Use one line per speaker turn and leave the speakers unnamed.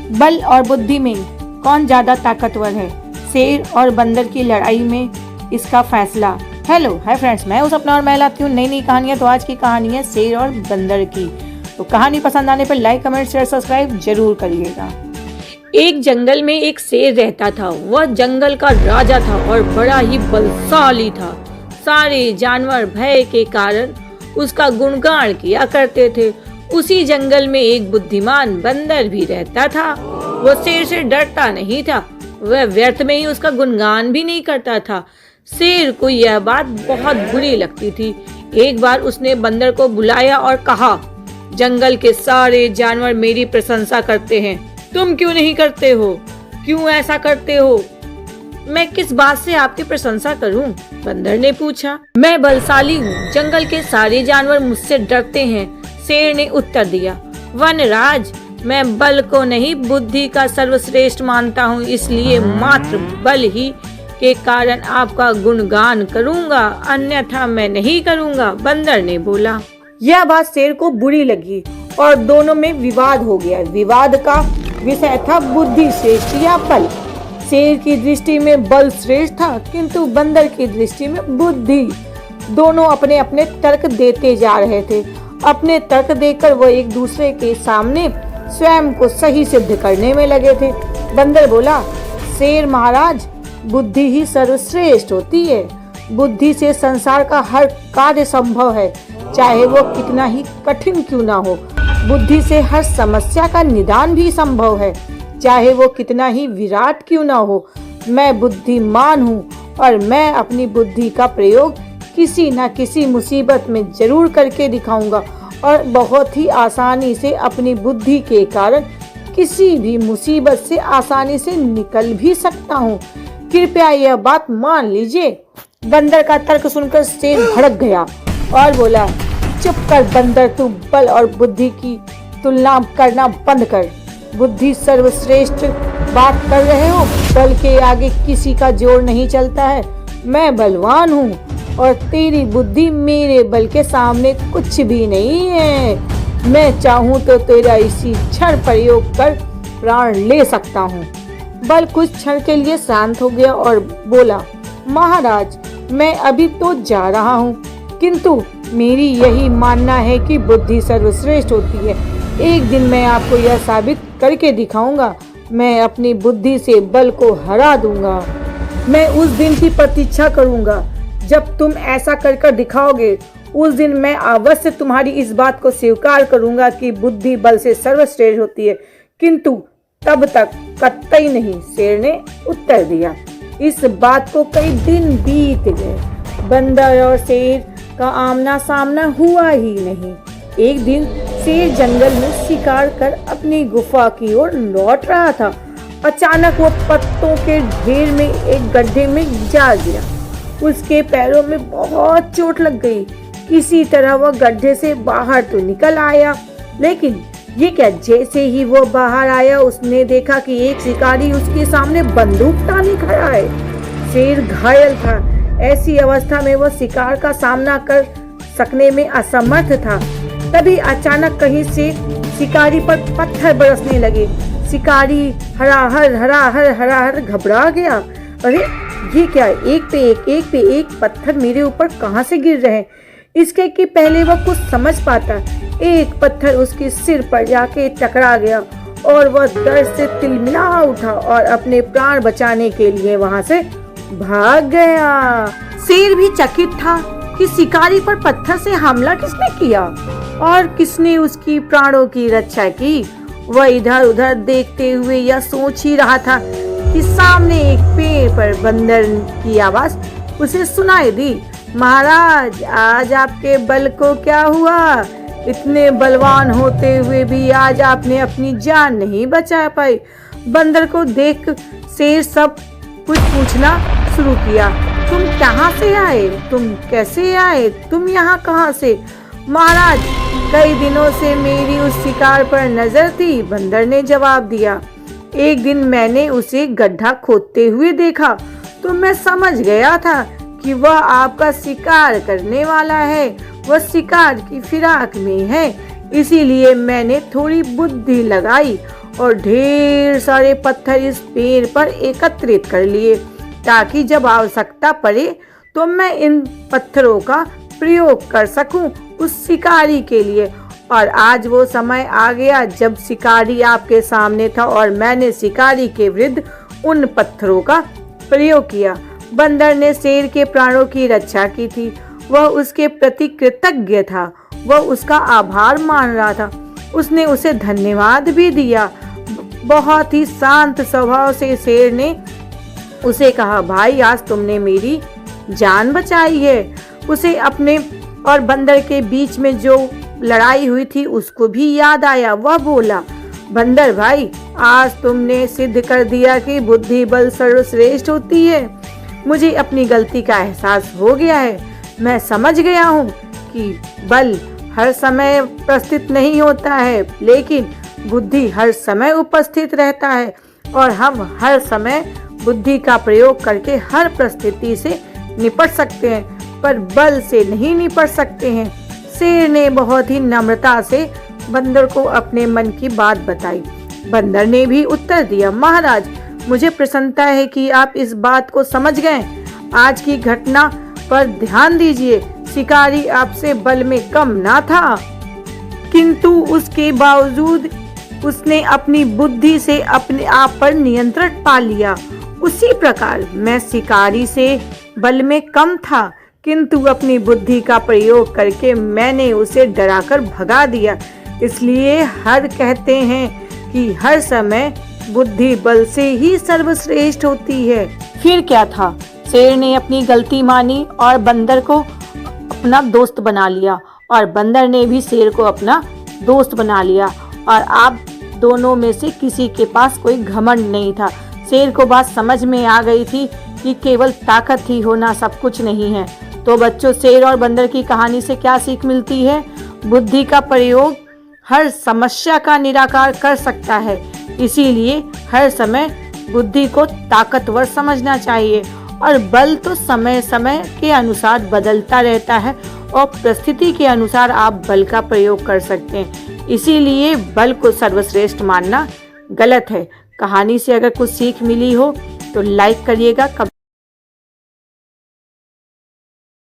बल और बुद्धि में कौन ज्यादा ताकतवर है? शेर और बंदर की लड़ाई में इसका फैसला। हेलो हाय फ्रेंड्स, मैं हूं सपना और मैं लाती हूँ नई नई कहानियां। तो आज की कहानी है शेर और बंदर की। तो कहानी पसंद आने पर लाइक, कमेंट, शेयर, सब्सक्राइब जरूर करिएगा। एक जंगल में एक शेर रहता था। वह जंगल का राजा था और बड़ा ही बलशाली था। सारे जानवर भय के कारण उसका गुणगान किया करते थे। उसी जंगल में एक बुद्धिमान बंदर भी रहता था। वह शेर से डरता नहीं था, वह व्यर्थ में ही उसका गुणगान भी नहीं करता था। शेर को यह बात बहुत बुरी लगती थी। एक बार उसने बंदर को बुलाया और कहा, जंगल के सारे जानवर मेरी प्रशंसा करते हैं, तुम क्यों नहीं करते हो? क्यों ऐसा करते हो? मैं किस बात से आपकी प्रशंसा करूं? बंदर ने पूछा। मैं बलशाली हूँ, जंगल के सारे जानवर मुझसे डरते हैं, शेर ने उत्तर दिया। वनराज, मैं बल को नहीं बुद्धि का सर्वश्रेष्ठ मानता हूँ, इसलिए मात्र बल ही के कारण आपका गुणगान करूँगा, अन्यथा मैं नहीं करूँगा, बंदर ने बोला। यह बात शेर को बुरी लगी और दोनों में विवाद हो गया। विवाद का विषय था बुद्धि श्रेष्ठ या बल। शेर की दृष्टि में बल श्रेष्ठ था, किंतु बंदर की दृष्टि में बुद्धि। दोनों अपने अपने तर्क देते जा रहे थे। अपने तर्क देकर वह एक दूसरे के सामने स्वयं को सही सिद्ध करने में लगे थे। बंदर बोला, शेर महाराज, बुद्धि ही सर्वश्रेष्ठ होती है। बुद्धि से संसार का हर कार्य संभव है, चाहे वो कितना ही कठिन क्यों ना हो। बुद्धि से हर समस्या का निदान भी संभव है, चाहे वो कितना ही विराट क्यों ना हो। मैं बुद्धिमान हूँ और मैं अपनी बुद्धि का प्रयोग किसी न किसी मुसीबत में जरूर करके दिखाऊंगा और बहुत ही आसानी से अपनी बुद्धि के कारण किसी भी मुसीबत से आसानी से निकल भी सकता हूँ। कृपया यह बात मान लीजिए। बंदर का तर्क सुनकर शेर भड़क गया और बोला, चुप कर बंदर, तू बल और बुद्धि की तुलना करना बंद कर। बुद्धि सर्वश्रेष्ठ बात कर रहे हो, बल के आगे किसी का जोर नहीं चलता है। मैं बलवान हूँ और तेरी बुद्धि मेरे बल के सामने कुछ भी नहीं है। मैं चाहूँ तो तेरा इसी क्षण प्रयोग कर प्राण ले सकता हूँ। बल कुछ क्षण के लिए शांत हो गया और बोला, महाराज, मैं अभी तो जा रहा हूँ, किंतु मेरी यही मानना है कि बुद्धि सर्वश्रेष्ठ होती है। एक दिन मैं आपको यह साबित करके दिखाऊंगा। मैं अपनी बुद्धि से बल को हरा दूंगा। मैं उस दिन की प्रतीक्षा करूंगा जब तुम ऐसा कर दिखाओगे। उस दिन मैं अवश्य तुम्हारी इस बात को स्वीकार करूंगा कि बुद्धि बल से सर्वश्रेष्ठ होती है, किंतु तब तक कतई नहीं, शेर ने उत्तर दिया। इस बात को कई दिन बीत गए। बंदर और शेर का आमना सामना हुआ ही नहीं। एक दिन शेर जंगल में शिकार कर अपनी गुफा की ओर लौट रहा था। अचानक वो पत्तों के ढेर में एक गड्ढे में जा गिरा। उसके पैरों में बहुत चोट लग गई। किसी तरह वह गड्ढे से बाहर तो निकल आया, लेकिन ये क्या, जैसे ही वो बाहर आया उसने देखा कि एक शिकारी उसके सामने बंदूक ताने खड़ा है। शेर घायल था। ऐसी अवस्था में वह शिकार का सामना कर सकने में असमर्थ था। तभी अचानक कहीं से शिकारी पर पत्थर बरसने लगे। शिकारी हराहर घबरा गया। अरे ये क्या, एक पे एक पत्थर मेरे ऊपर कहाँ से गिर रहे हैं? इसके कि पहले वह कुछ समझ पाता, एक पत्थर उसके सिर पर जाके टकरा गया और वह दर्द से तिलमिला उठा और अपने प्राण बचाने के लिए वहां से भाग गया। शेर भी चकित था कि शिकारी पर पत्थर से हमला किसने किया और किसने उसकी प्राणों की रक्षा की। वह इधर उधर देखते हुए यह सोच ही रहा था कि सामने एक पेड़ पर बंदर की आवाज उसे सुनाई दी। महाराज, आज आपके बल को क्या हुआ? इतने बलवान होते हुए भी आज आपने अपनी जान नहीं बचा पाई। बंदर को देख शेर सब कुछ पूछना शुरू किया। तुम कहाँ से आए? तुम कैसे आए? तुम यहाँ कहाँ से? महाराज, कई दिनों से मेरी उस शिकार पर नजर थी, बंदर ने जवाब दिया। एक दिन मैंने उसे गड्ढा खोदते हुए देखा तो मैं समझ गया था कि वह आपका शिकार करने वाला है। वह शिकार की फिराक में है, इसीलिए मैंने थोड़ी बुद्धि लगाई और ढेर सारे पत्थर इस पेड़ पर एकत्रित कर लिए ताकि जब आवश्यकता पड़े तो मैं इन पत्थरों का प्रयोग कर सकूं उस शिकारी के लिए। और आज वो समय आ गया जब शिकारी आपके सामने था और मैंने शिकारी के विरुद्ध उन पत्थरों का प्रयोग किया। बंदर ने शेर के प्राणों की रक्षा की थी। वह उसके प्रति कृतज्ञ था। वह उसका आभार मान रहा था। उसने उसे धन्यवाद भी दिया। बहुत ही शांत स्वभाव से शेर ने उसे कहा, भाई आज तुमने मेरी जान बचाई है। उसे अपने और बंदर के बीच में जो लड़ाई हुई थी उसको भी याद आया। वह बोला, बंदर भाई आज तुमने सिद्ध कर दिया कि बुद्धि बल सर्वश्रेष्ठ होती है। मुझे अपनी गलती का एहसास हो गया है। मैं समझ गया हूँ कि बल हर समय उपस्थित नहीं होता है, लेकिन बुद्धि हर समय उपस्थित रहता है और हम हर समय बुद्धि का प्रयोग करके हर परिस्थिति से निपट सकते हैं, पर बल से नहीं निपट सकते हैं। शेर ने बहुत ही नम्रता से बंदर को अपने मन की बात बताई। बंदर ने भी उत्तर दिया, महाराज मुझे प्रसन्नता है कि आप इस बात को समझ गए। आज की घटना पर ध्यान दीजिए। शिकारी आपसे बल में कम ना था, किंतु उसके बावजूद उसने अपनी बुद्धि से अपने आप पर नियंत्रण पा लिया। उसी प्रकार मैं शिकारी से बल में कम था, किंतु अपनी बुद्धि का प्रयोग करके मैंने उसे डराकर भगा दिया। इसलिए हर कहते हैं कि हर समय बुद्धि बल से ही सर्वश्रेष्ठ होती है। फिर क्या था, शेर ने अपनी गलती मानी और बंदर को अपना दोस्त बना लिया और बंदर ने भी शेर को अपना दोस्त बना लिया। और आप दोनों में से किसी के पास कोई घमंड नहीं था। शेर को बात समझ में आ गई थी कि केवल ताकत ही होना सब कुछ नहीं है। तो बच्चों, शेर और बंदर की कहानी से क्या सीख मिलती है? बुद्धि का प्रयोग हर समस्या का निराकार कर सकता है। इसीलिए हर समय बुद्धि को ताकतवर समझना चाहिए और बल तो समय समय के अनुसार बदलता रहता है और परिस्थिति के अनुसार आप बल का प्रयोग कर सकते हैं। इसीलिए बल को सर्वश्रेष्ठ मानना गलत है। कहानी से अगर कुछ सीख मिली हो तो लाइक करिएगा।